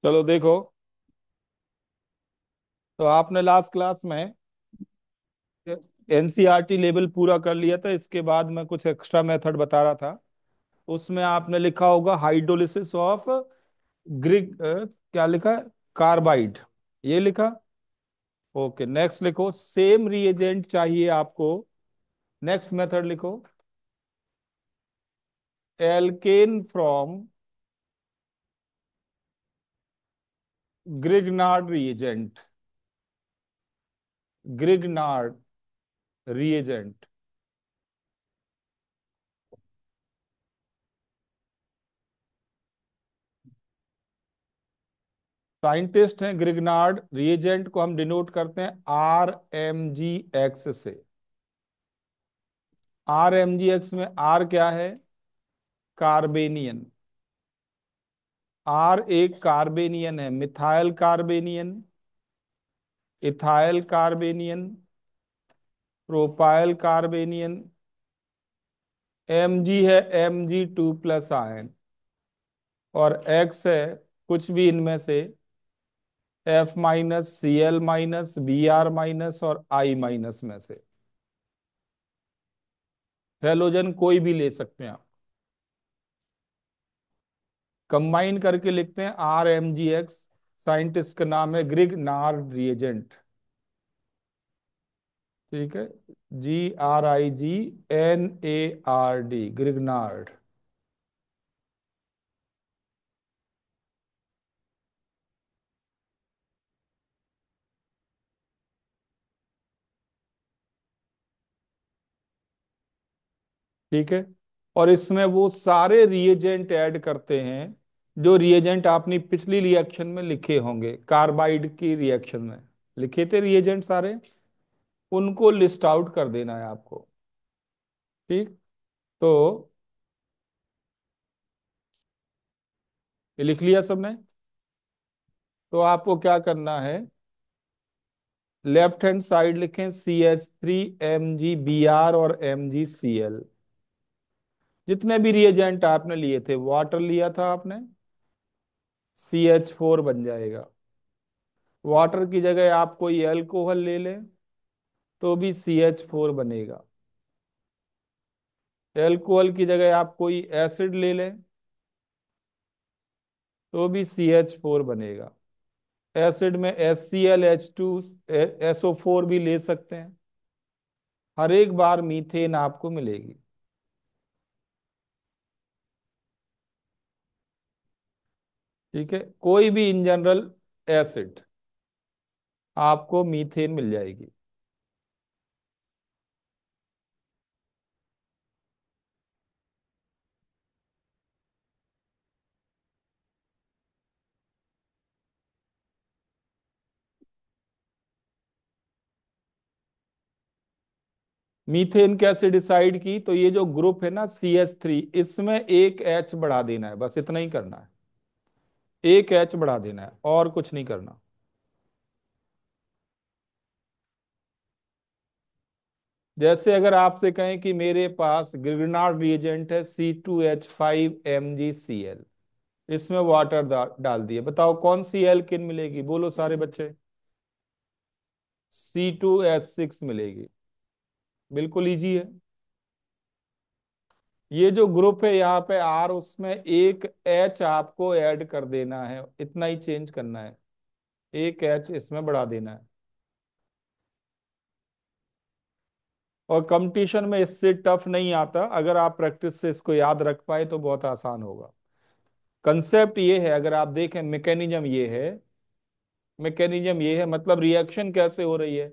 चलो देखो। तो आपने लास्ट क्लास में एनसीईआरटी लेवल पूरा कर लिया था। इसके बाद मैं कुछ एक्स्ट्रा मेथड बता रहा था। उसमें आपने लिखा होगा हाइड्रोलिसिस ऑफ क्या लिखा है? कार्बाइड। ये लिखा। ओके, नेक्स्ट लिखो सेम रिएजेंट चाहिए आपको। नेक्स्ट मेथड लिखो alkane from Grignard reagent. Grignard reagent. Scientist हैं ग्रिग्नार्ड। रिएजेंट को हम डिनोट करते हैं RMgX से। RMgX में R क्या है? कार्बेनियन। R एक कार्बेनियन है, मिथाइल कार्बेनियन, इथाइल कार्बेनियन, प्रोपाइल कार्बेनियन। Mg है Mg2+ आयन। और X है कुछ भी इनमें से F-Cl-, Br-, और I- में से। हेलोजन कोई भी ले सकते हैं आप। कंबाइन करके लिखते हैं RMgX। साइंटिस्ट का नाम है ग्रिग्नार्ड रिएजेंट। ठीक है। Grignard, Grignard. ठीक है। और इसमें वो सारे रिएजेंट ऐड करते हैं जो रिएजेंट आपने पिछली रिएक्शन में लिखे होंगे। कार्बाइड की रिएक्शन में लिखे थे रिएजेंट सारे। उनको लिस्ट आउट कर देना है आपको। ठीक। तो ये लिख लिया सबने? तो आपको क्या करना है? लेफ्ट हैंड साइड लिखें CH3 Mg Br और Mg Cl। जितने भी रिएजेंट आपने लिए थे, वाटर लिया था आपने, CH4 बन जाएगा। वाटर की जगह आप कोई अल्कोहल ले लें तो भी CH4 बनेगा। अल्कोहल की जगह आप कोई एसिड ले लें तो भी CH4 बनेगा। एसिड में HCl H2SO4 भी ले सकते हैं। हर एक बार मीथेन आपको मिलेगी। ठीक है। कोई भी इन जनरल एसिड आपको मीथेन मिल जाएगी। मीथेन कैसे डिसाइड की? तो ये जो ग्रुप है ना CH3, इसमें एक H बढ़ा देना है, बस इतना ही करना है। एक H बढ़ा देना है और कुछ नहीं करना। जैसे अगर आपसे कहें कि मेरे पास ग्रिग्नार्ड रिएजेंट है C2H5MgCl, इसमें वाटर डाल दिए, बताओ कौन सी एल्किन मिलेगी? बोलो सारे बच्चे। C2H6 मिलेगी। बिल्कुल इजी है। ये जो ग्रुप है यहाँ पे R, उसमें एक H आपको ऐड कर देना है, इतना ही चेंज करना है। एक H इसमें बढ़ा देना है। और कंपटीशन में इससे टफ नहीं आता। अगर आप प्रैक्टिस से इसको याद रख पाए तो बहुत आसान होगा। कंसेप्ट ये है, अगर आप देखें मैकेनिज्म ये है मतलब रिएक्शन कैसे हो रही है।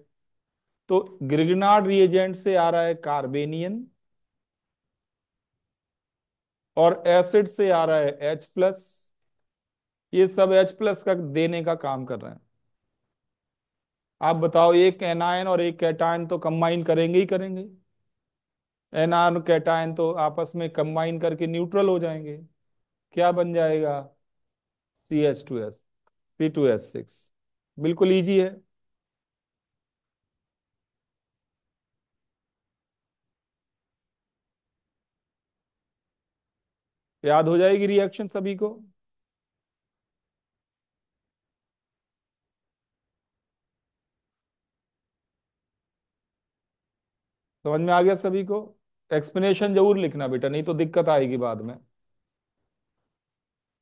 तो ग्रिग्नार्ड रिएजेंट से आ रहा है कार्बेनियन, और एसिड से आ रहा है H+। ये सब H+ का देने का काम कर रहे हैं। आप बताओ, एक एनायन और एक कैटायन तो कंबाइन करेंगे ही करेंगे। एनायन और कैटायन तो आपस में कंबाइन करके न्यूट्रल हो जाएंगे। क्या बन जाएगा? C2H6। बिल्कुल इजी है। याद हो जाएगी रिएक्शन सभी को। समझ में आ गया सभी को? एक्सप्लेनेशन जरूर लिखना बेटा, नहीं तो दिक्कत आएगी बाद में।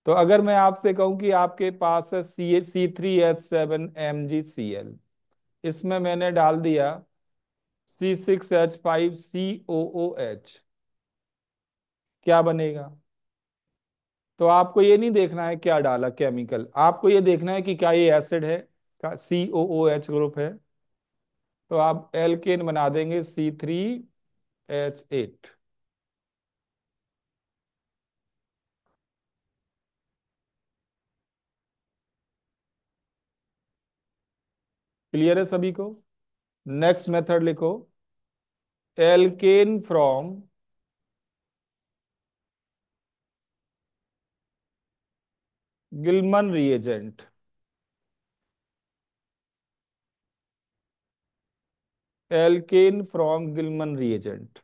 तो अगर मैं आपसे कहूं कि आपके पास है C3H7MgCl, इसमें मैंने डाल दिया C6H5COOH, क्या बनेगा? तो आपको ये नहीं देखना है क्या डाला केमिकल, आपको ये देखना है कि क्या ये एसिड है, क्या COOH ग्रुप है। तो आप एल्केन बना देंगे C3H8। क्लियर है सभी को? नेक्स्ट मेथड लिखो, alkane from Gilman reagent. Alkane from Gilman reagent.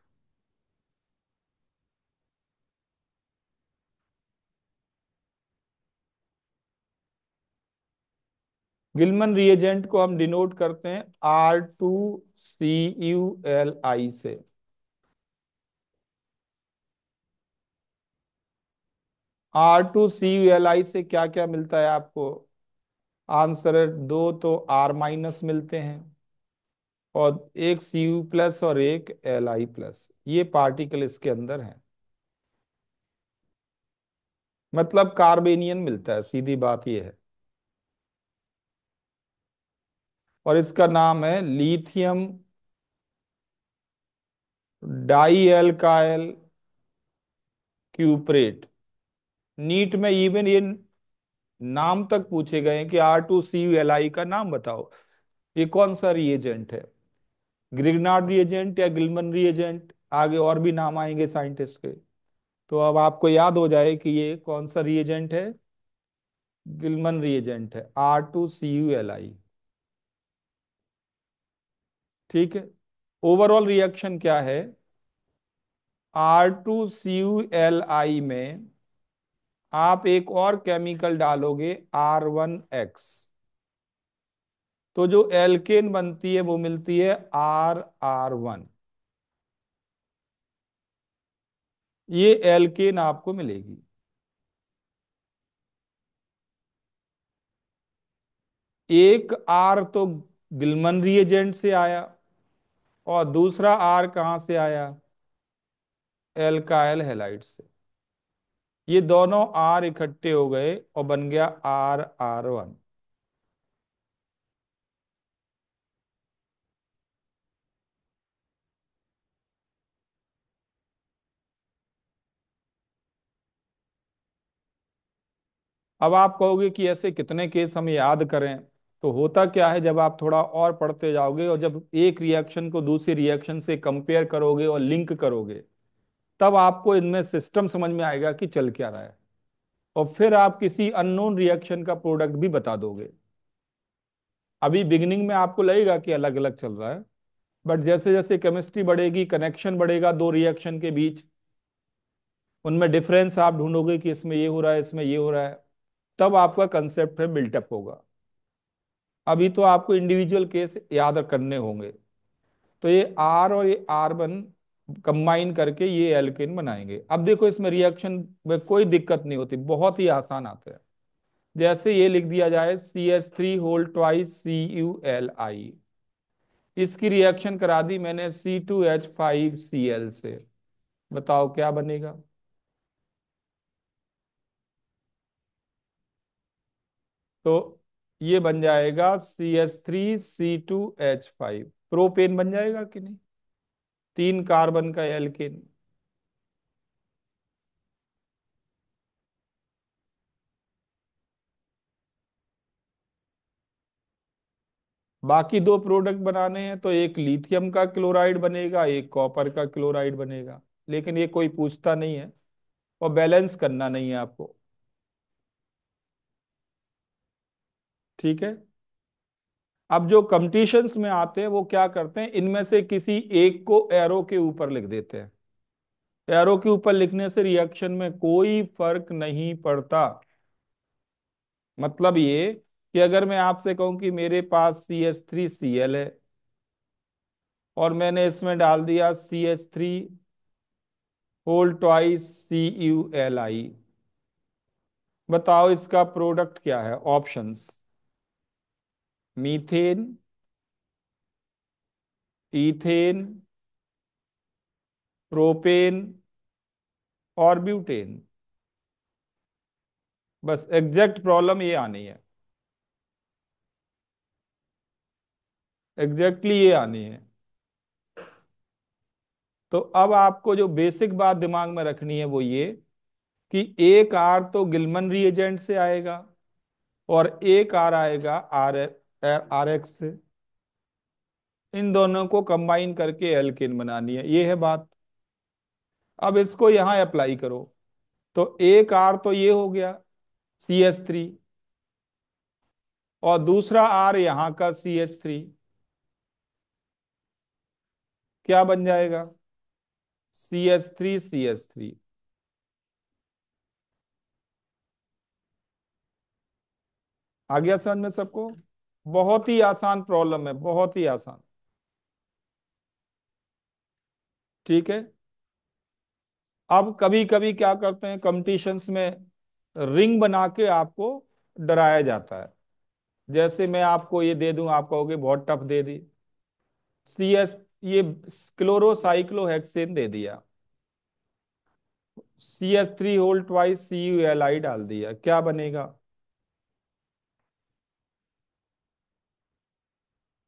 Gilman reagent को हम डिनोट करते हैं R2CuLi से। R2CuLi से क्या क्या मिलता है आपको? आंसर है दो तो R- मिलते हैं, और एक Cu+ और एक Li+, ये पार्टिकल इसके अंदर है। मतलब कार्बेनियन मिलता है, सीधी बात ये है। और इसका नाम है लिथियम डाई एल्काइल क्यूप्रेट। नीट में इवन ये नाम तक पूछे गए हैं कि R2CuLi का नाम बताओ, ये कौन सा रिएजेंट है? ग्रिग्नार्ड रिएजेंट या गिलमन रिएजेंट? आगे और भी नाम आएंगे साइंटिस्ट के। तो अब आपको याद हो जाए कि ये कौन सा रिएजेंट है। गिलमन रिएजेंट है R2CuLi। ठीक है। ओवरऑल रिएक्शन क्या है? R2CuLi में आप एक और केमिकल डालोगे R1X, तो जो एल्केन बनती है वो मिलती है RR1। ये एल्केन आपको मिलेगी। एक आर तो गिलमन रिएजेंट से आया, और दूसरा आर कहां से आया? एल्काइल हैलाइड से। ये दोनों आर इकट्ठे हो गए और बन गया RR1। अब आप कहोगे कि ऐसे कितने केस हम याद करें? तो होता क्या है, जब आप थोड़ा और पढ़ते जाओगे और जब एक रिएक्शन को दूसरी रिएक्शन से कंपेयर करोगे और लिंक करोगे, तब आपको इनमें सिस्टम समझ में आएगा कि चल क्या रहा है। और फिर आप किसी अननोन रिएक्शन का प्रोडक्ट भी बता दोगे। अभी बिगिनिंग में आपको लगेगा कि अलग अलग चल रहा है, बट जैसे जैसे केमिस्ट्री बढ़ेगी, कनेक्शन बढ़ेगा दो रिएक्शन के बीच, उनमें डिफरेंस आप ढूंढोगे कि इसमें ये हो रहा है, इसमें ये हो रहा है, तब आपका कंसेप्ट है बिल्टअप होगा। अभी तो आपको इंडिविजुअल केस याद करने होंगे। तो ये आर और ये R1 कंबाइन करके ये एल्केन बनाएंगे। अब देखो इसमें रिएक्शन में कोई दिक्कत नहीं होती, बहुत ही आसान आता है। जैसे ये लिख दिया जाए CH3 होल ट्वाइस CuLi, इसकी रिएक्शन करा दी मैंने C2H5Cl से, बताओ क्या बनेगा? तो ये बन जाएगा CH3C2H5, प्रोपेन बन जाएगा कि नहीं? 3 कार्बन का एल्केन। बाकी दो प्रोडक्ट बनाने हैं, तो एक लिथियम का क्लोराइड बनेगा, एक कॉपर का क्लोराइड बनेगा। लेकिन ये कोई पूछता नहीं है, और बैलेंस करना नहीं है आपको। ठीक है। अब जो कंपटीशंस में आते हैं वो क्या करते हैं, इनमें से किसी एक को एरो के ऊपर लिख देते हैं। एरो के ऊपर लिखने से रिएक्शन में कोई फर्क नहीं पड़ता। मतलब ये कि अगर मैं आपसे कहूं कि मेरे पास CH3Cl है, और मैंने इसमें डाल दिया CH3 होल ट्वाइस CuLi। बताओ इसका प्रोडक्ट क्या है? ऑप्शंस: मीथेन, इथेन, प्रोपेन और ब्यूटेन। बस एग्जैक्ट प्रॉब्लम ये आनी है, एग्जैक्टली ये आनी है। तो अब आपको जो बेसिक बात दिमाग में रखनी है वो ये कि एक आर तो गिलमन रिएजेंट से आएगा और एक आर आएगा RX से। इन दोनों को कंबाइन करके एल्केन बनानी है, ये है बात। अब इसको यहां अप्लाई करो। तो एक आर तो ये हो गया CH3, और दूसरा आर यहां का CH3। क्या बन जाएगा? CH3 CH3। आ गया समझ में सबको? बहुत ही आसान प्रॉब्लम है, बहुत ही आसान। ठीक है। अब कभी कभी क्या करते हैं कंपटीशंस में, रिंग बना के आपको डराया जाता है। जैसे मैं आपको ये दे दूं, आप कहोगे बहुत टफ दे दी। ये क्लोरोसाइक्लोहेक्सेन दे दिया, CH3 होल ट्वाइस CuLi डाल दिया, क्या बनेगा?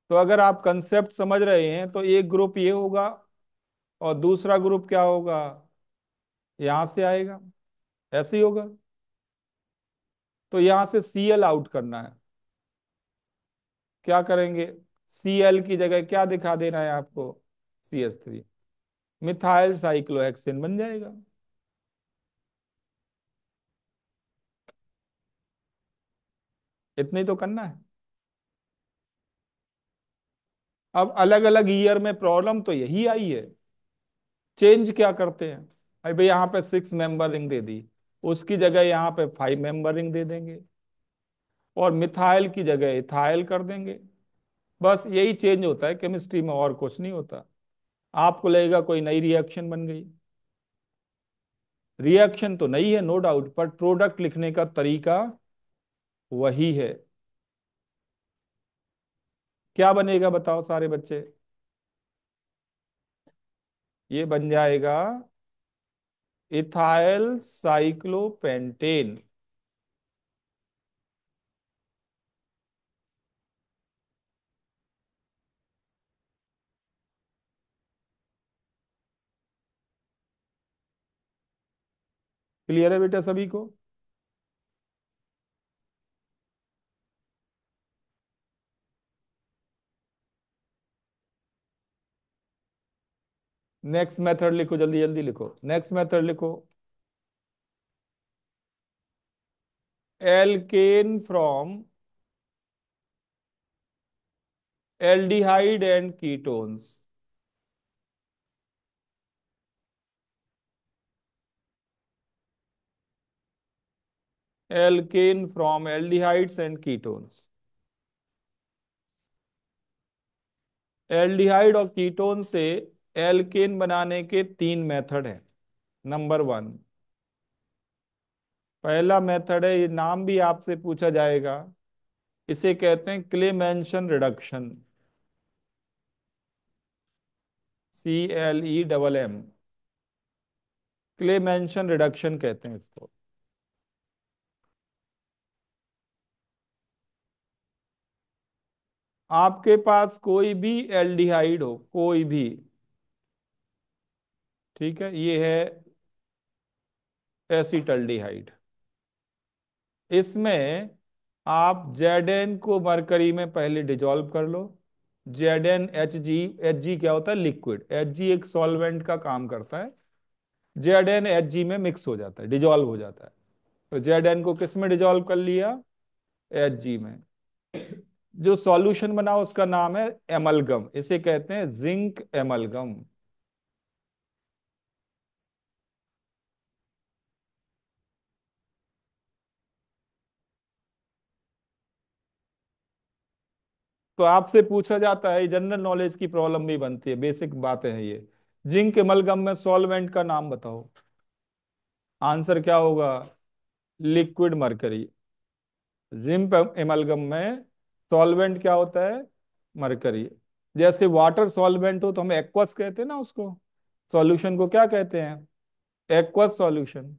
तो अगर आप कंसेप्ट समझ रहे हैं तो एक ग्रुप ये होगा और दूसरा ग्रुप क्या होगा? यहां से आएगा, ऐसे ही होगा। तो यहां से Cl आउट करना है। क्या करेंगे? Cl की जगह क्या दिखा देना है आपको? CH3, मिथाइल साइक्लोहेक्सेन बन जाएगा। इतनी तो करना है। अब अलग अलग ईयर में प्रॉब्लम तो यही आई है। चेंज क्या करते हैं? अरे भाई यहाँ पे 6 मेंबर रिंग दे दी, उसकी जगह यहाँ पे 5 मेंबर रिंग दे देंगे और मिथाइल की जगह इथाइल कर देंगे। बस यही चेंज होता है केमिस्ट्री में, और कुछ नहीं होता। आपको लगेगा कोई नई रिएक्शन बन गई। रिएक्शन तो नहीं है नो डाउट, पर प्रोडक्ट लिखने का तरीका वही है। क्या बनेगा बताओ सारे बच्चे? ये बन जाएगा इथाइल साइक्लोपेंटेन। क्लियर है बेटा सभी को? नेक्स्ट मेथड लिखो, जल्दी जल्दी लिखो, नेक्स्ट मेथड लिखो। Alkane from aldehyde and ketones. Alkane from aldehydes and ketones. Aldehyde और कीटोन से एल्केन बनाने के 3 मेथड हैं। नंबर 1, पहला मेथड है, ये नाम भी आपसे पूछा जाएगा, इसे कहते हैं Clemmensen reduction. CLEMM, Clemmensen reduction कहते हैं इसको। आपके पास कोई भी एल्डिहाइड हो, कोई भी, ठीक है, ये है एसिटल्डिहाइड। इसमें आप Zn को मरकरी में पहले डिजोल्व कर लो। Zn Hg, क्या होता है? लिक्विड। Hg एक सॉल्वेंट का काम करता है। Zn Hg में मिक्स हो जाता है, डिजोल्व हो जाता है। तो Zn को किस में डिजोल्व कर लिया? Hg में। जो सॉल्यूशन बना उसका नाम है एमलगम, इसे कहते हैं जिंक एमलगम। तो आपसे पूछा जाता है, जनरल नॉलेज की प्रॉब्लम भी बनती है, बेसिक बातें हैं ये। जिंक एमलगम में सॉल्वेंट का नाम बताओ। आंसर क्या होगा? Liquid mercury. जिंक एमलगम में सॉल्वेंट क्या होता है? मरकरी। जैसे वाटर सॉल्वेंट हो तो हम एक्वस कहते हैं ना उसको, सॉल्यूशन को क्या कहते हैं? Aqueous solution.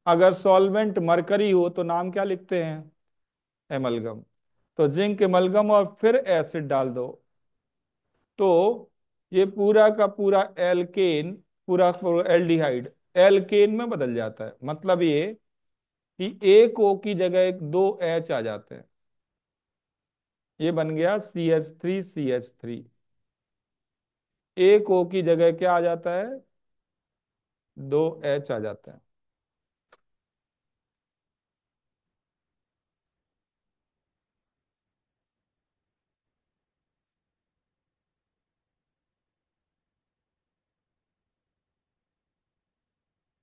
अगर सॉल्वेंट मरकरी हो तो नाम क्या लिखते हैं? एमलगम। तो जिंक एमलगम और फिर एसिड डाल दो, तो ये पूरा का पूरा एल्केन, पूरा पूरा एल्डिहाइड एल्केन में बदल जाता है। मतलब ये कि एक ओ की जगह एक दो एच आ जाते हैं। ये बन गया CH3CH3। एक ओ की जगह क्या आ जाता है? दो एच आ जाता है।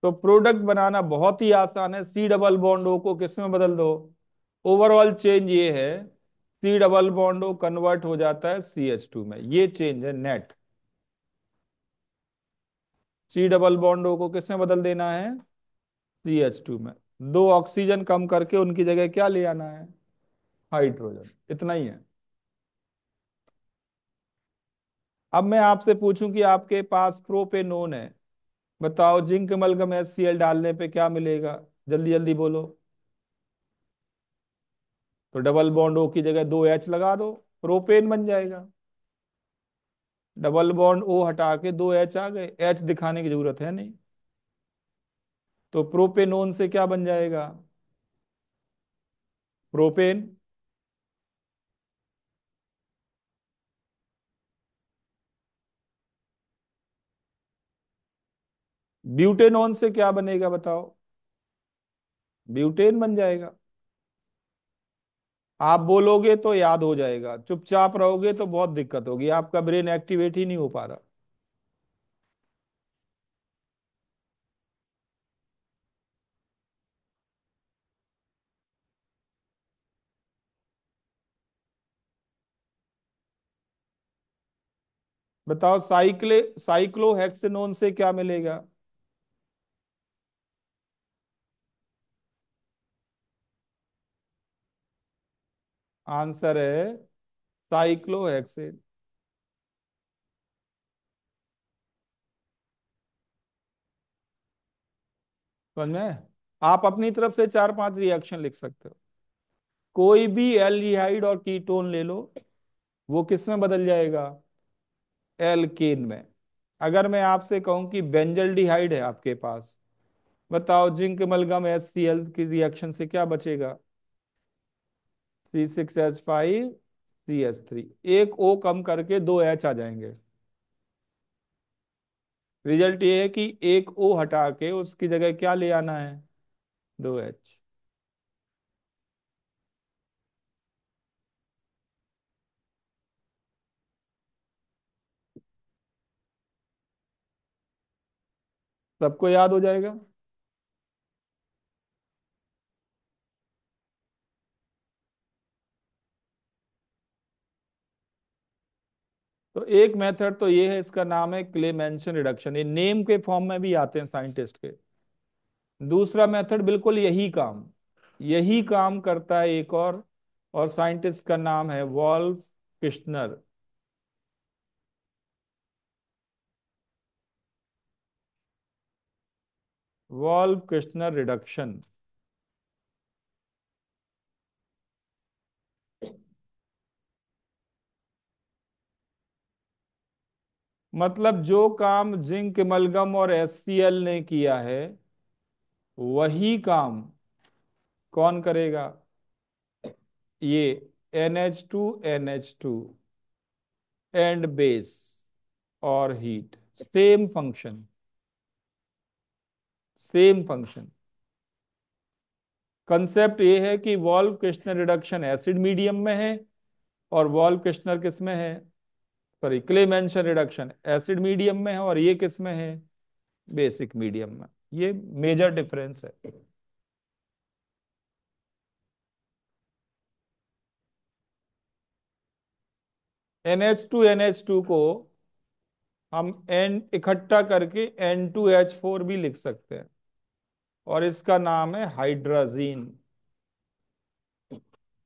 तो प्रोडक्ट बनाना बहुत ही आसान है। सी डबल बॉन्ड ओ को किस में बदल दो। ओवरऑल चेंज ये है, C double bond O convert हो जाता है CH2 में। ये चेंज है net. C double bond O को किस में बदल देना है? CH2 में। दो ऑक्सीजन कम करके उनकी जगह क्या ले आना है? हाइड्रोजन। इतना ही है। अब मैं आपसे पूछूं कि आपके पास प्रोपेनोन है, बताओ जिंक अमलगम HCl डालने पे क्या मिलेगा? जल्दी जल्दी बोलो। तो डबल बॉन्ड ओ की जगह दो एच लगा दो, प्रोपेन बन जाएगा। डबल बॉन्ड ओ हटा के दो एच आ गए, एच दिखाने की जरूरत है नहीं। तो प्रोपेनोन से क्या बन जाएगा? प्रोपेन। ब्यूटेनॉन से क्या बनेगा बताओ? ब्यूटेन बन जाएगा। आप बोलोगे तो याद हो जाएगा, चुपचाप रहोगे तो बहुत दिक्कत होगी, आपका ब्रेन एक्टिवेट ही नहीं हो पा रहा। बताओ साइक्लोहेक्सेनोन से क्या मिलेगा? आंसर है साइक्लोहेक्सेन। समझ में? आप अपनी तरफ से चार पांच रिएक्शन लिख सकते हो। कोई भी एल्डिहाइड और कीटोन ले लो, वो किस में बदल जाएगा? एल्केन में। अगर मैं आपसे कहूं कि बेंजल्डिहाइड है आपके पास, बताओ जिंक अमलगम HCl की रिएक्शन से क्या बचेगा? C6H5CH3। एक ओ कम करके दो एच आ जाएंगे। रिजल्ट ये है कि एक ओ हटा के उसकी जगह क्या ले आना है? दो एच। सबको याद हो जाएगा। तो एक मेथड तो ये है, इसका नाम है क्लेमेंशन रिडक्शन, ये नेम के फॉर्म में भी आते हैं साइंटिस्ट के। दूसरा मेथड बिल्कुल यही काम करता है एक और साइंटिस्ट का नाम है Wolff Kishner. Wolff Kishner reduction. मतलब जो काम जिंक एमलगम और HCl ने किया है, वही काम कौन करेगा? ये NH2NH2 एंड बेस और heat. Same function, same function. Concept ये है कि valve Kishner reduction acid medium में है, और वॉल्व किश्नर किस में है? Sorry, Clemmensen reduction acid medium में है, और ये किस में है? बेसिक मीडियम में। ये मेजर डिफरेंस है। NH2 को हम एन इकट्ठा करके N2H4 भी लिख सकते हैं, और इसका नाम है हाइड्राजीन।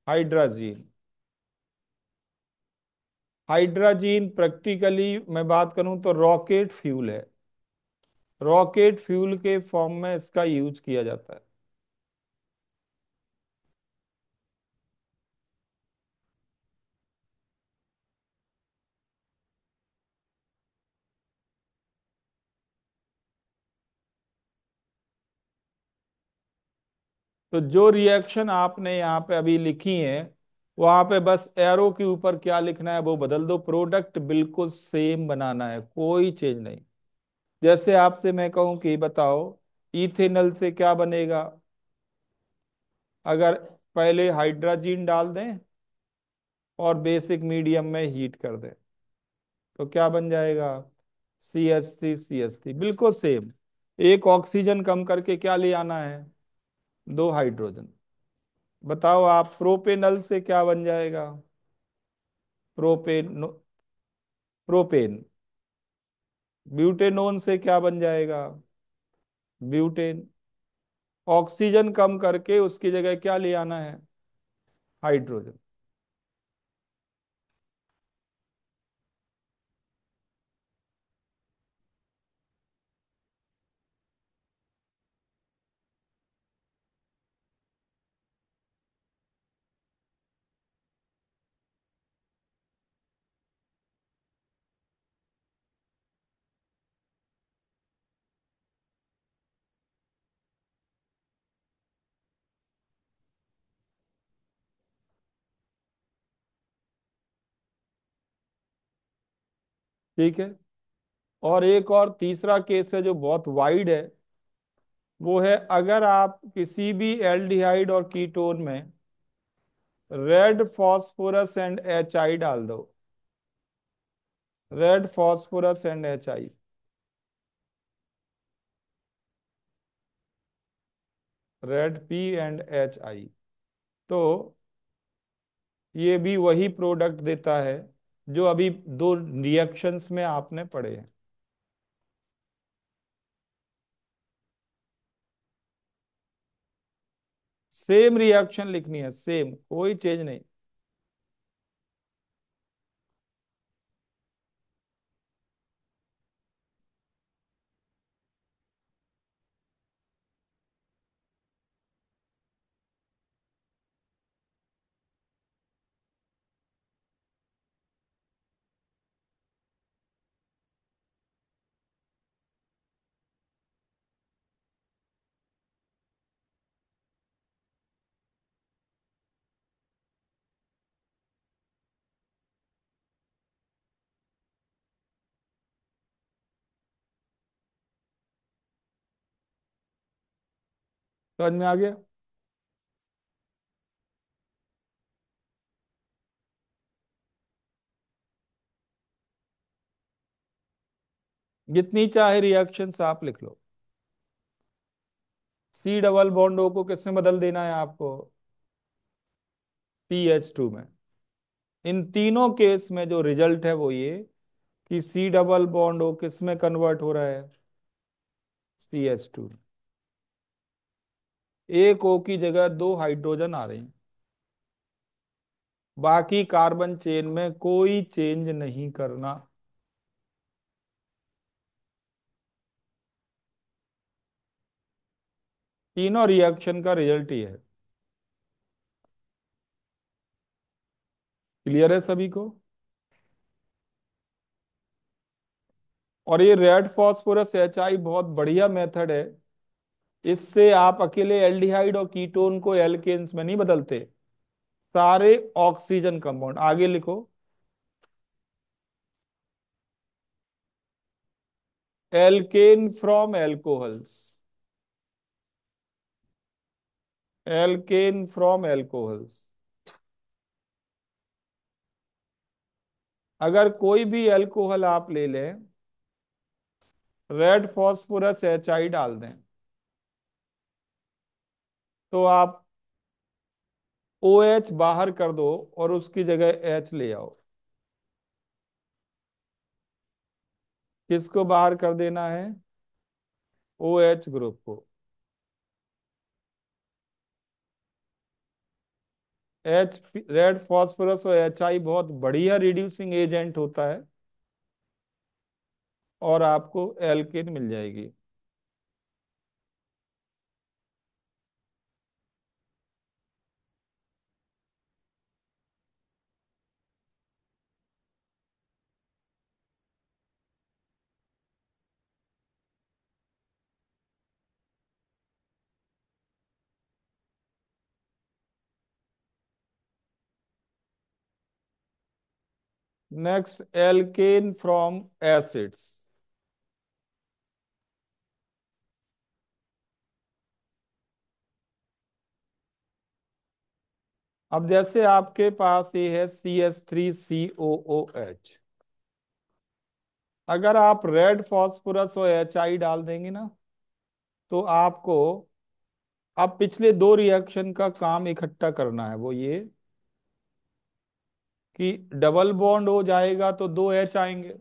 हाइड्राजीन। हाइड्राजीन प्रैक्टिकली मैं बात करूं तो रॉकेट फ्यूल है। रॉकेट फ्यूल के फॉर्म में इसका यूज किया जाता है। तो जो रिएक्शन आपने यहाँ पे अभी लिखी है, वहां पे बस एरो के ऊपर क्या लिखना है वो बदल दो, प्रोडक्ट बिल्कुल सेम बनाना है, कोई चेंज नहीं। जैसे आपसे मैं कहूं कि बताओ इथेनॉल से क्या बनेगा, अगर पहले हाइड्रोजन डाल दें और बेसिक मीडियम में हीट कर दें, तो क्या बन जाएगा? CH3 बिल्कुल सेम। एक ऑक्सीजन कम करके क्या ले आना है? दो हाइड्रोजन। बताओ आप प्रोपेनल से क्या बन जाएगा? प्रोपेन। प्रोपेन। ब्यूटेनोन से क्या बन जाएगा? ब्यूटेन। ऑक्सीजन कम करके उसकी जगह क्या ले आना है? हाइड्रोजन। ठीक है। और एक और तीसरा केस है जो बहुत वाइड है, वो है अगर आप किसी भी एल्डिहाइड और कीटोन में रेड फॉस्फोरस एंड HI डाल दो। Red phosphorus and HI। Red P and HI। तो ये भी वही प्रोडक्ट देता है जो अभी दो रिएक्शंस में आपने पढ़े हैं। सेम रिएक्शन लिखनी है, सेम, कोई चेंज नहीं। समझ में आ गया? जितनी चाहे रिएक्शंस आप लिख लो। C डबल बॉन्ड O को किसमें बदल देना है आपको? CH2 में। इन तीनों केस में जो रिजल्ट है वो ये कि C डबल बॉन्ड O किस में कन्वर्ट हो रहा है? CH2। एक O की जगह दो हाइड्रोजन आ रहे हैं। बाकी कार्बन चेन में कोई चेंज नहीं करना। तीनों रिएक्शन का रिजल्ट ही है। क्लियर है सभी को? और ये रेड फॉस्फोरस HI बहुत बढ़िया मेथड है। इससे आप अकेले एल्डिहाइड और कीटोन को एल्केन्स में नहीं बदलते, सारे ऑक्सीजन कंपाउंड। आगे लिखो। Alkane from alcohols. Alkane from alcohols. अगर कोई भी एल्कोहल आप ले लें, रेड फॉस्फोरस HI डाल दें, तो आप OH बाहर कर दो और उसकी जगह H ले आओ। किसको बाहर कर देना है? ओ एच ग्रुप को। एच, रेड फॉस्फोरस और एच आई बहुत बढ़िया रिड्यूसिंग एजेंट होता है, और आपको एल्केन मिल जाएगी। Next, alkane from acids. अब जैसे आपके पास ये है CH3COOH। अगर आप रेड फॉस्फोरस और एच आई डाल देंगे ना, तो आपको अब पिछले दो रिएक्शन का काम इकट्ठा करना है। वो ये कि डबल बॉन्ड हो जाएगा तो दो एच आएंगे,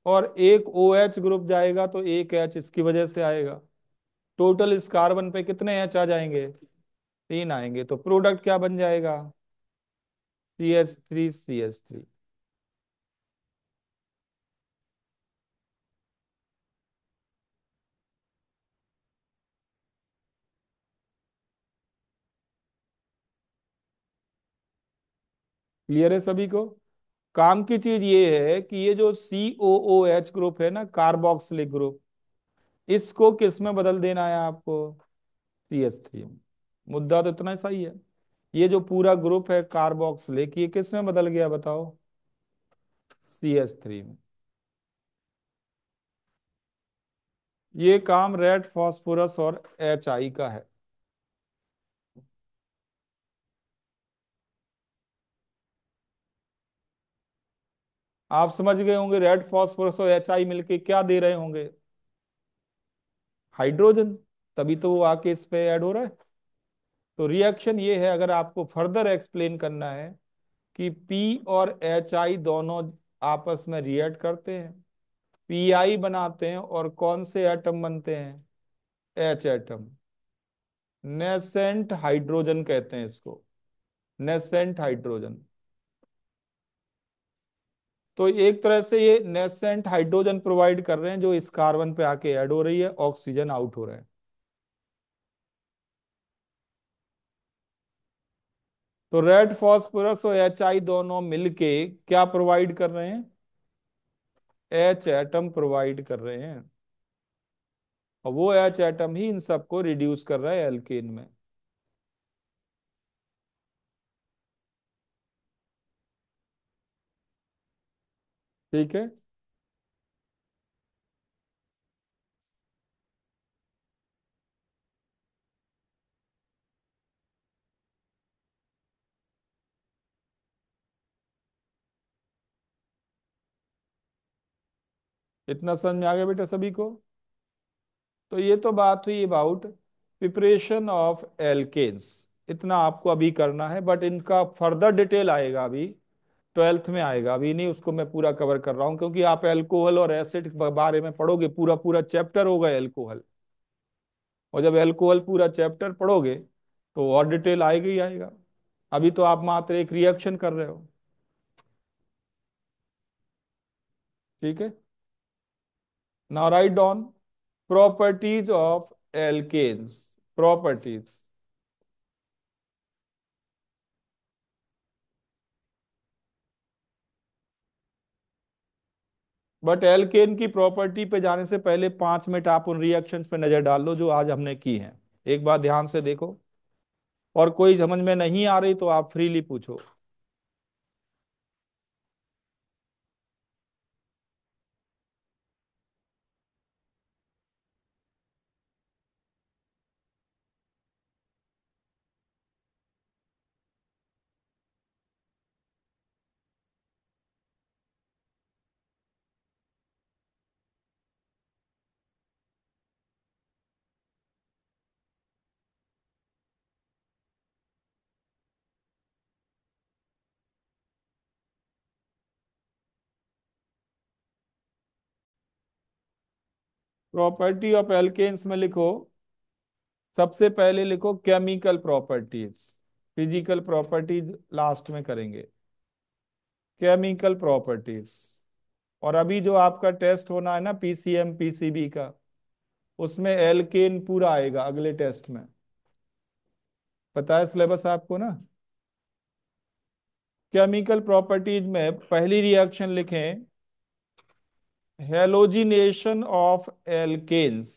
और एक ओ एच ग्रुप जाएगा तो एक एच इसकी वजह से आएगा। टोटल इस कार्बन पे कितने एच आ जाएंगे? तीन आएंगे। तो प्रोडक्ट क्या बन जाएगा? CH3CH3। क्लियर है सभी को? काम की चीज ये है कि ये जो COOH ग्रुप है ना, कार्बोक्सिलिक ग्रुप, इसको किस में बदल देना है आपको? CH3 में। मुद्दा तो इतना सही है। ये जो पूरा ग्रुप है कार्बोक्सिलिक, ये किस में बदल गया बताओ? CH3 में। ये काम रेड फास्फोरस और HI का है। आप समझ गए होंगे रेड फास्फोरस और HI मिलके क्या दे रहे होंगे? हाइड्रोजन। तभी तो वो आके इस पे ऐड हो रहा है। तो रिएक्शन ये है, अगर आपको फर्दर एक्सप्लेन करना है, कि P और HI दोनों आपस में रिएक्ट करते हैं, PI बनाते हैं, और कौन से एटम बनते हैं? H atom. नेसेंट हाइड्रोजन कहते हैं इसको। Nascent hydrogen. तो एक तरह से ये नेसेंट हाइड्रोजन प्रोवाइड कर रहे हैं, जो इस कार्बन पे आके ऐड हो रही है, ऑक्सीजन आउट हो रहा है। तो रेड फॉस्फोरस और HI दोनों मिलके क्या प्रोवाइड कर रहे हैं? H एटम प्रोवाइड कर रहे हैं, और वो H एटम ही इन सबको रिड्यूस कर रहा है एल्केन में। ठीक है। इतना समझ में आ गया बेटा सभी को? तो ये तो बात हुई अबाउट प्रिपरेशन ऑफ एल्केन्स। इतना आपको अभी करना है, बट इनका फर्दर डिटेल आएगा अभी, ट्वेल्थ में आएगा। अभी नहीं, उसको मैं पूरा कवर कर रहा हूँ, क्योंकि आप एल्कोहल और एसिड के बारे में पढ़ोगे, पूरा पूरा चैप्टर होगा एल्कोहल। और जब एल्कोहल पूरा चैप्टर पढ़ोगे, तो और डिटेल आएगा ही आएगा। अभी तो आप मात्र एक रिएक्शन कर रहे हो। ठीक है। Now write down properties of alkanes. Properties. But alkane की प्रॉपर्टी पे जाने से पहले 5 मिनट आप उन रिएक्शंस पे नजर डाल लो जो आज हमने की हैं। एक बार ध्यान से देखो, और कोई समझ में नहीं आ रही तो आप फ्रीली पूछो। प्रॉपर्टी ऑफ एल्केन्स में लिखो, सबसे पहले लिखो chemical properties. Physical properties last में करेंगे। Chemical properties. और अभी जो आपका टेस्ट होना है ना पीसीएम पीसीबी का, उसमें एल्केन पूरा आएगा अगले टेस्ट में। पता है सिलेबस आपको ना। केमिकल प्रॉपर्टीज में पहली रिएक्शन लिखें, halogenation of alkanes.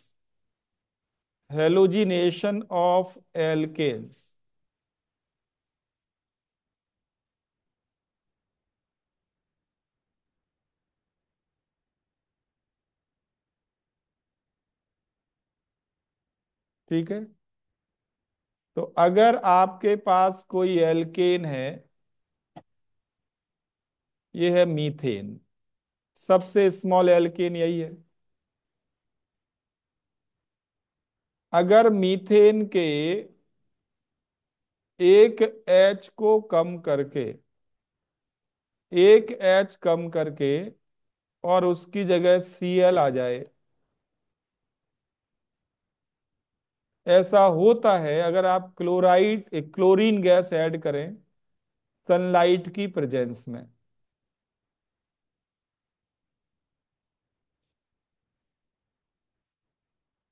Halogenation of alkanes. ठीक है। तो अगर आपके पास कोई एल्केन है, ये है मीथेन, सबसे स्मॉल एल्केन यही है। अगर मीथेन के एक एच को कम करके, एक एच कम करके और उसकी जगह सीएल आ जाए, ऐसा होता है अगर आप क्लोराइड क्लोरीन गैस ऐड करें सनलाइट की प्रेजेंस में।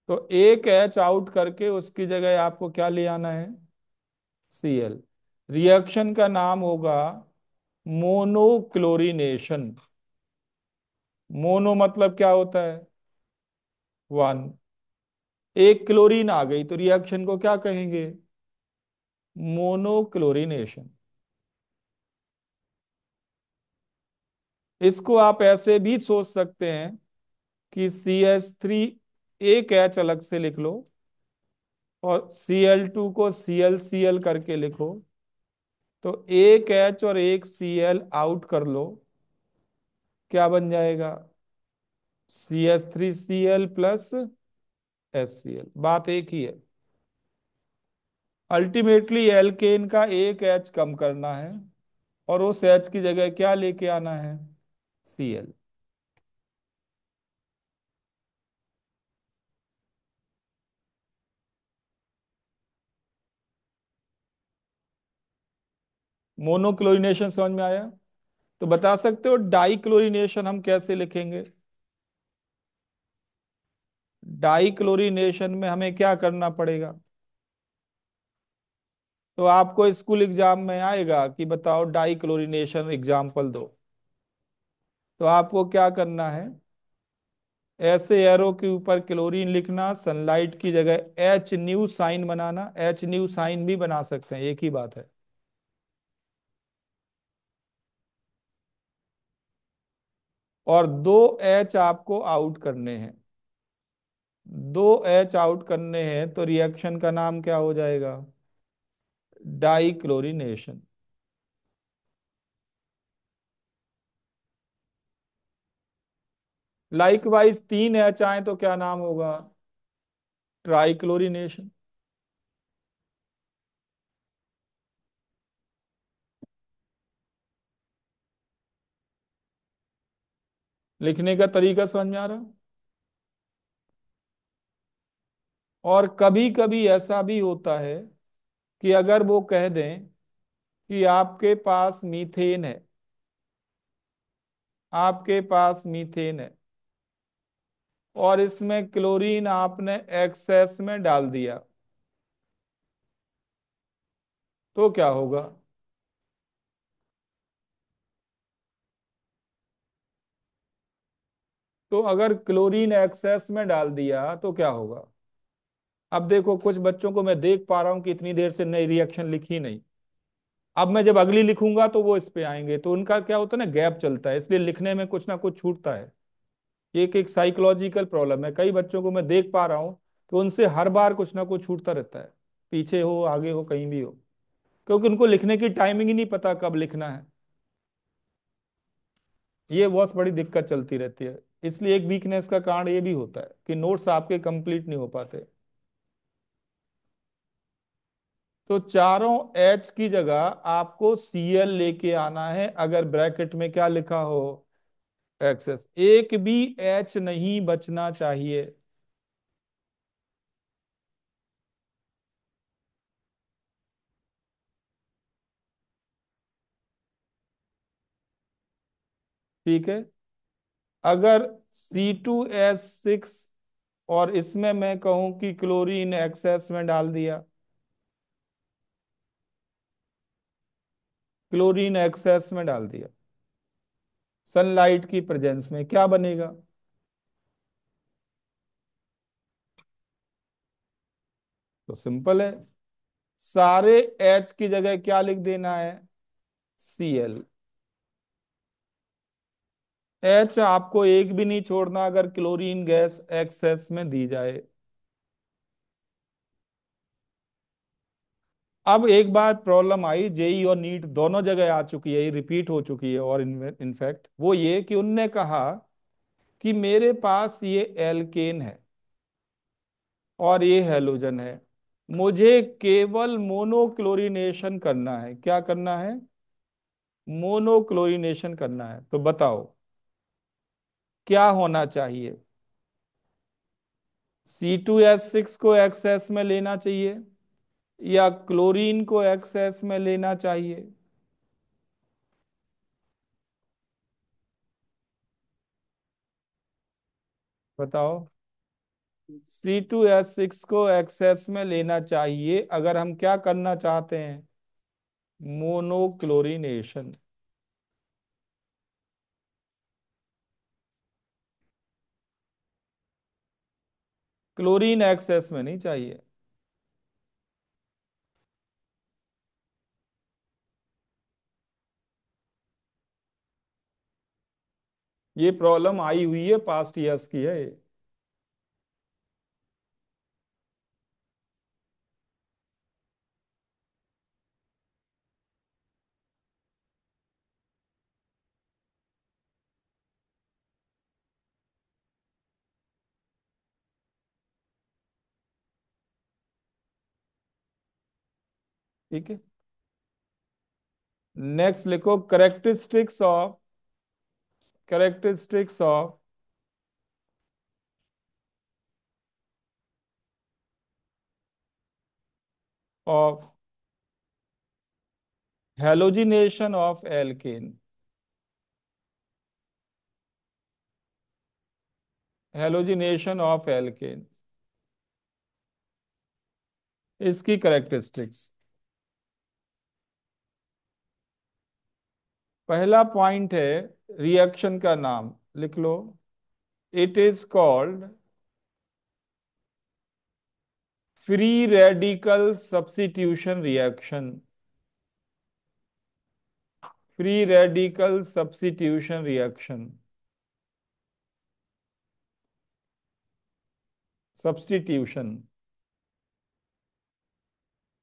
तो एक एच आउट करके उसकी जगह आपको क्या ले आना है, सीएल। रिएक्शन का नाम होगा मोनोक्लोरीनेशन। मोनो मतलब क्या होता है, वन। एक क्लोरीन आ गई तो रिएक्शन को क्या कहेंगे, मोनोक्लोरीनेशन। इसको आप ऐसे भी सोच सकते हैं कि CH3, एक एच अलग से लिख लो और Cl2 को ClCl करके लिखो। तो एक एच और एक Cl आउट कर लो, क्या बन जाएगा, CH3Cl प्लस HCl। बात एक ही है। अल्टीमेटली एल्केन का एक एच कम करना है और उस एच की जगह क्या लेके आना है, Cl। मोनोक्लोरिनेशन समझ में आया। तो बता सकते हो डाई क्लोरीनेशन हम कैसे लिखेंगे। डाई क्लोरीनेशन में हमें क्या करना पड़ेगा। तो आपको स्कूल एग्जाम में आएगा कि बताओ डाई क्लोरीनेशन एग्जाम्पल दो, तो आपको क्या करना है, ऐसे एरो के ऊपर क्लोरीन लिखना, सनलाइट की जगह एच न्यू साइन बनाना। एच न्यू साइन भी बना सकते हैं, एक ही बात है। और दो एच आपको आउट करने हैं। दो एच आउट करने हैं तो रिएक्शन का नाम क्या हो जाएगा, डाई क्लोरीनेशन। लाइकवाइज तीन एच आए तो क्या नाम होगा, ट्राई क्लोरीनेशन। लिखने का तरीका समझ में आ रहा। और कभी कभी ऐसा भी होता है कि अगर वो कह दें कि आपके पास मीथेन है, आपके पास मीथेन है और इसमें क्लोरीन आपने एक्सेस में डाल दिया, तो क्या होगा। तो अगर क्लोरीन एक्सेस में डाल दिया तो क्या होगा। अब देखो कुछ बच्चों को मैं देख पा रहा हूं कि इतनी देर से नई रिएक्शन लिखी नहीं। अब मैं जब अगली लिखूंगा तो वो इस पे आएंगे, तो उनका क्या होता है ना, गैप चलता है, इसलिए लिखने में कुछ ना कुछ छूटता है। ये एक साइकोलॉजिकल प्रॉब्लम है, कई बच्चों को मैं देख पा रहा हूँ कि उनसे हर बार कुछ ना कुछ छूटता रहता है, पीछे हो आगे हो कहीं भी हो, क्योंकि उनको लिखने की टाइमिंग ही नहीं पता कब लिखना है। ये बहुत बड़ी दिक्कत चलती रहती है। इसलिए एक वीकनेस का कारण ये भी होता है कि नोट्स आपके कंप्लीट नहीं हो पाते। तो चारों एच की जगह आपको Cl लेके आना है, अगर ब्रैकेट में क्या लिखा हो, एक्सेस। एक भी एच नहीं बचना चाहिए। ठीक है। अगर C2H6 और इसमें मैं कहूं कि क्लोरीन एक्सेस में डाल दिया, क्लोरीन एक्सेस में डाल दिया सनलाइट की प्रेजेंस में, क्या बनेगा? तो सिंपल है, सारे H की जगह क्या लिख देना है? Cl। H आपको एक भी नहीं छोड़ना अगर क्लोरीन गैस एक्सेस में दी जाए। अब एक बार प्रॉब्लम आई, जेई और नीट दोनों जगह आ चुकी है, ये रिपीट हो चुकी है, और इनफैक्ट वो ये कि उनने कहा कि मेरे पास ये एल्केन है और ये हैलोजन है, मुझे केवल मोनोक्लोरिनेशन करना है। क्या करना है? मोनोक्लोरिनेशन करना है। तो बताओ क्या होना चाहिए? C2H6 को एक्सेस में लेना चाहिए या क्लोरीन को एक्सेस में लेना चाहिए? बताओ। C2H6 को एक्सेस में लेना चाहिए अगर हम क्या करना चाहते हैं? मोनोक्लोरिनेशन। क्लोरीन एक्सेस में नहीं चाहिए। ये प्रॉब्लम आई हुई है, पास्ट ईयर्स की है ये। ठीक है। नेक्स्ट लिखो, characteristics of of halogenation of alkane. Halogenation of alkane, इसकी कैरेक्टरिस्टिक्स। पहला पॉइंट है, रिएक्शन का नाम लिख लो। It is called free radical substitution reaction. Free radical substitution reaction. Substitution.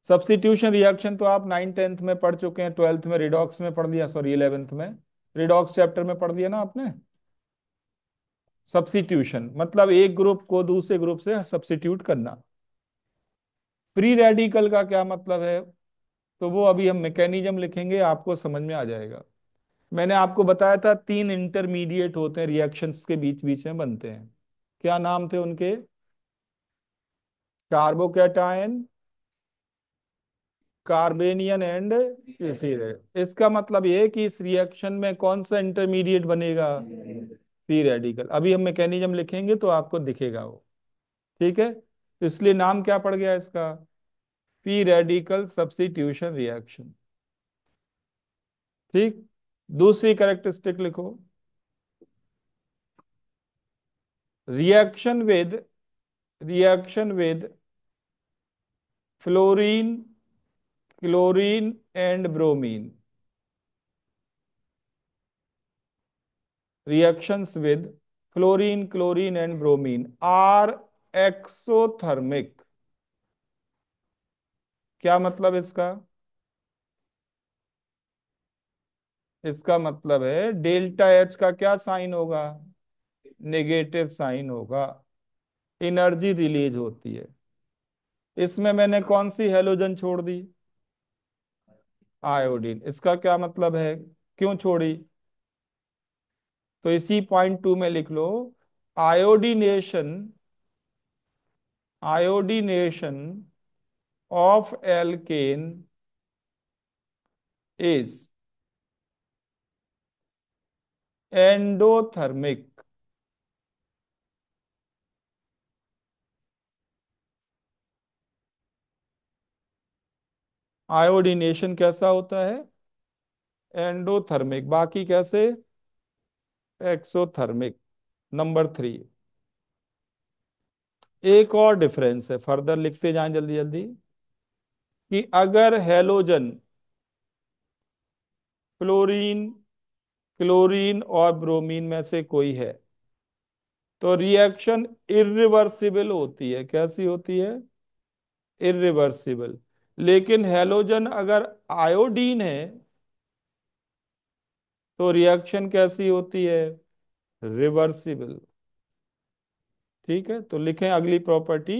Substitution reaction तो आप 9th 10th में पढ़ चुके हैं, 12th में रिडॉक्स में पढ़ लिया, सॉरी 11th में रिडॉक्स चैप्टर में पढ़ लिया ना आपने। सब्स्टिट्यूशन मतलब एक ग्रुप को दूसरे ग्रुप से सब्स्टिट्यूट करना। फ्री रेडिकल का क्या मतलब है? तो वो अभी हम मैकेनिज्म लिखेंगे, आपको समझ में आ जाएगा। मैंने आपको बताया था 3 इंटरमीडिएट होते हैं, रिएक्शंस के बीच बीच में बनते हैं। क्या नाम थे उनके? Carbocation, carbanion and acid. इसका मतलब ये है कि इस रिएक्शन में कौन सा इंटरमीडिएट बनेगा? Free radical. अभी हम मैकेनिज्म लिखेंगे तो आपको दिखेगा वो। ठीक है, तो इसलिए नाम क्या पड़ गया इसका? Free radical substitution reaction. ठीक। दूसरी कैरेक्टरिस्टिक लिखो, reaction with reaction with fluorine, chlorine and bromine. Reactions with fluorine, chlorine and bromine are exothermic. क्या मतलब इसका? इसका मतलब है डेल्टा H का क्या साइन होगा? नेगेटिव साइन होगा। एनर्जी रिलीज होती है। इसमें मैंने कौन सी हेलोजन छोड़ दी? आयोडीन। इसका क्या मतलब है, क्यों छोड़ी? तो इसी पॉइंट 2 में लिख लो, iodination, iodination of alkane is endothermic. Iodination कैसा होता है? एंडोथर्मिक। बाकी कैसे? एक्सोथर्मिक। नंबर 3। एक और डिफरेंस है, फर्दर लिखते जाएं जल्दी जल्दी, कि अगर हैलोजन फ्लोरीन, क्लोरीन और ब्रोमीन में से कोई है तो रिएक्शन इरिवर्सिबल होती है। कैसी होती है? इरिवर्सिबल। लेकिन हैलोजन अगर आयोडीन है तो रिएक्शन कैसी होती है? रिवर्सिबल। ठीक है, तो लिखें अगली property,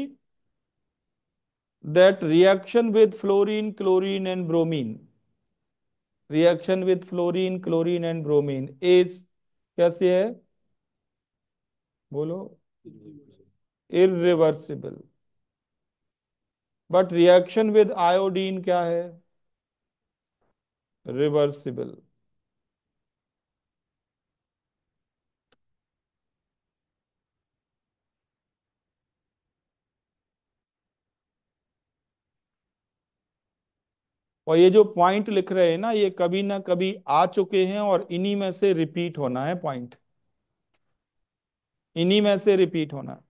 that reaction with fluorine, chlorine and bromine, reaction with fluorine, chlorine and bromine is, कैसे है? बोलो। Irreversible. But reaction with iodine क्या है? रिवर्सिबल। और ये जो पॉइंट लिख रहे हैं ना, ये कभी ना कभी आ चुके हैं और इन्हीं में से रिपीट होना है पॉइंट, इन्हीं में से रिपीट होना।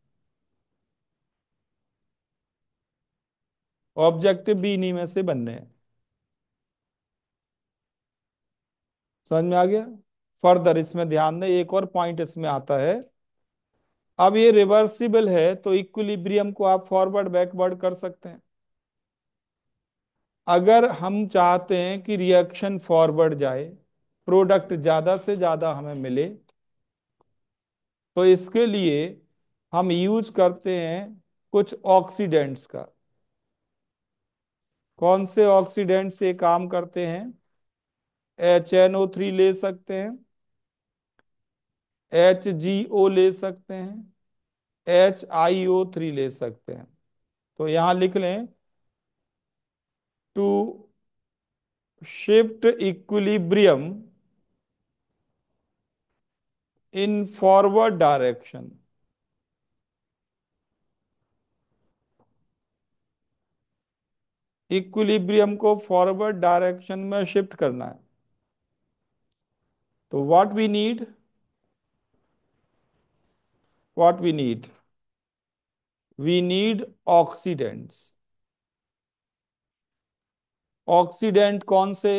ऑब्जेक्टिव भी इन्हीं में से बनने हैं। समझ में आ गया? फर्दर इसमें ध्यान दें, एक और पॉइंट इसमें आता है। अब ये रिवर्सिबल है तो इक्विलिब्रियम को आप फॉरवर्ड बैकवर्ड कर सकते हैं। अगर हम चाहते हैं कि रिएक्शन फॉरवर्ड जाए, प्रोडक्ट ज्यादा से ज्यादा हमें मिले, तो इसके लिए हम यूज करते हैं कुछ ऑक्सीडेंट्स का। कौन से ऑक्सीडेंट से काम करते हैं? HNO3 ले सकते हैं, HGO ले सकते हैं, HIO3 ले सकते हैं। तो यहां लिख लें, to shift equilibrium in forward direction. Equilibrium को फॉरवर्ड डायरेक्शन में शिफ्ट करना है। तो what we need we need oxidants. Oxidant कौन से?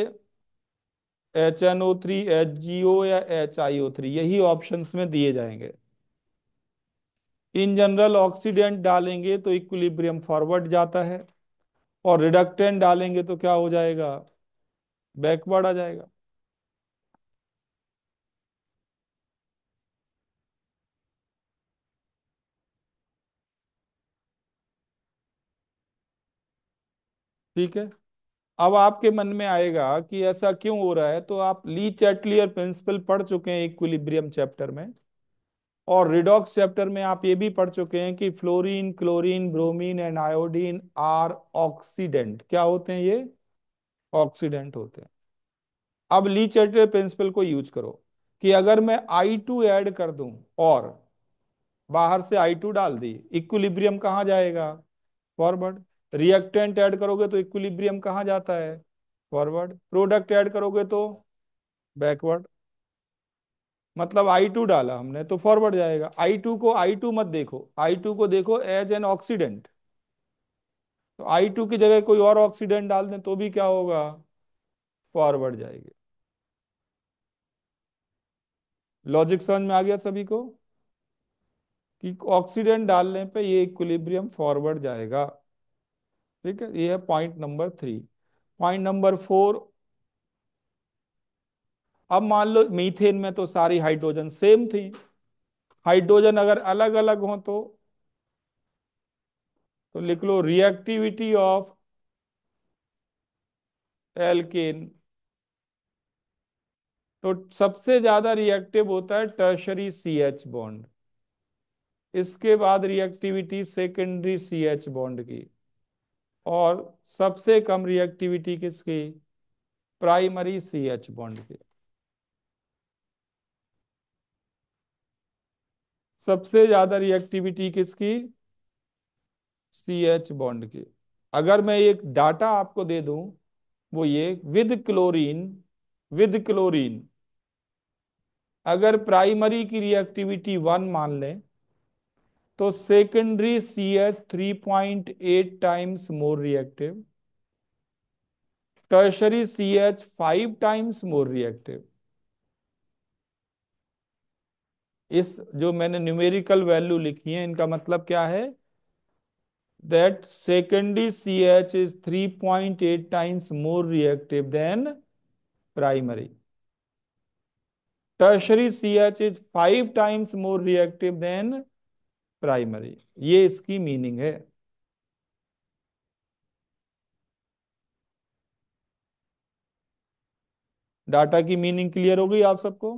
HNO3, HGO या HIO3, यही ऑप्शंस में दिए जाएंगे। इन जनरल ऑक्सीडेंट डालेंगे तो इक्विलिब्रियम फॉरवर्ड जाता है, और रिडक्टेंट डालेंगे तो क्या हो जाएगा? बैकवर्ड आ जाएगा। ठीक है। अब आपके मन में आएगा कि ऐसा क्यों हो रहा है, तो आप ली चैटलियर प्रिंसिपल पढ़ चुके हैं इक्विलिब्रियम चैप्टर में, और रिडॉक्स चैप्टर में आप ये भी पढ़ चुके हैं कि fluorine, chlorine, bromine and iodine are oxidant. क्या होते हैं ये? ऑक्सीडेंट होते हैं। अब ली चैटलियर प्रिंसिपल को यूज करो कि अगर मैं I2 ऐड कर दूं और बाहर से I2 डाल दी, इक्विलिब्रियम कहाँ जाएगा? फॉरवर्ड। रिएक्टेंट ऐड करोगे तो इक्विलिब्रियम कहाँ जाता है? फॉरवर्ड। प्रोडक्ट ऐड करोगे तो बैकवर्ड। मतलब I2 डाला हमने तो फॉरवर्ड जाएगा। I2 को I2 मत देखो, I2 को देखो एज एन ऑक्सीडेंट। तो I2 की जगह कोई और ऑक्सीडेंट डाल दें तो भी क्या होगा? फॉरवर्ड जाएगी। लॉजिक समझ में आ गया सभी को, कि ऑक्सीडेंट डालने पे ये इक्विलिब्रियम फॉरवर्ड जाएगा। ठीक है, ये है पॉइंट नंबर 3। Point number 4। अब मान लो मीथेन में तो सारी हाइड्रोजन सेम थी, हाइड्रोजन अगर अलग अलग हो तो लिख लो रिएक्टिविटी ऑफ एल्केन। तो सबसे ज्यादा रिएक्टिव होता है टर्शरी CH बॉन्ड, इसके बाद रिएक्टिविटी सेकेंडरी CH बॉन्ड की, और सबसे कम रिएक्टिविटी किसकी? प्राइमरी CH बॉन्ड की। सबसे ज्यादा रिएक्टिविटी किसकी? सी एच बॉन्ड की। अगर मैं एक डाटा आपको दे दूं, वो ये विद क्लोरीन अगर प्राइमरी की रिएक्टिविटी 1 मान लें, तो secondary C H 3.8 times more reactive, tertiary C H 5 times more reactive. इस जो मैंने न्यूमेरिकल वैल्यू लिखी है, इनका मतलब क्या है? That secondary CH is 3.8 times more reactive than primary. Tertiary CH is 5 times more reactive than primary. ये इसकी मीनिंग है। डाटा की मीनिंग क्लियर हो गई आप सबको?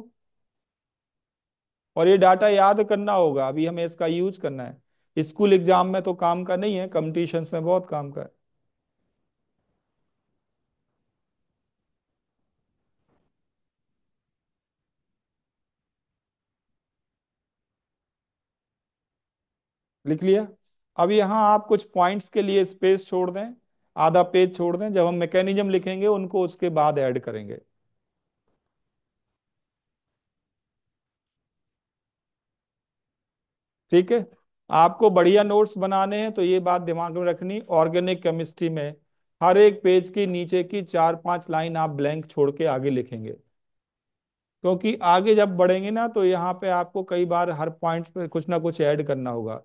और ये डाटा याद करना होगा, अभी हमें इसका यूज करना है। स्कूल एग्जाम में तो काम का नहीं है, कॉम्पिटिशन्स में बहुत काम का है। लिख लिया? अब यहाँ आप कुछ पॉइंट्स के लिए स्पेस छोड़ दें, आधा पेज छोड़ दें, जब हम मैकेनिज्म लिखेंगे उनको उसके बाद ऐड करेंगे। ठीक है। आपको बढ़िया नोट्स बनाने हैं तो ये बात दिमाग में रखनी, ऑर्गेनिक केमिस्ट्री में हर एक पेज के नीचे की 4-5 लाइन आप ब्लैंक छोड़ के आगे लिखेंगे। क्योंकि आगे जब बढ़ेंगे ना, तो यहाँ पे आपको कई बार हर पॉइंट पे कुछ ना कुछ ऐड करना होगा।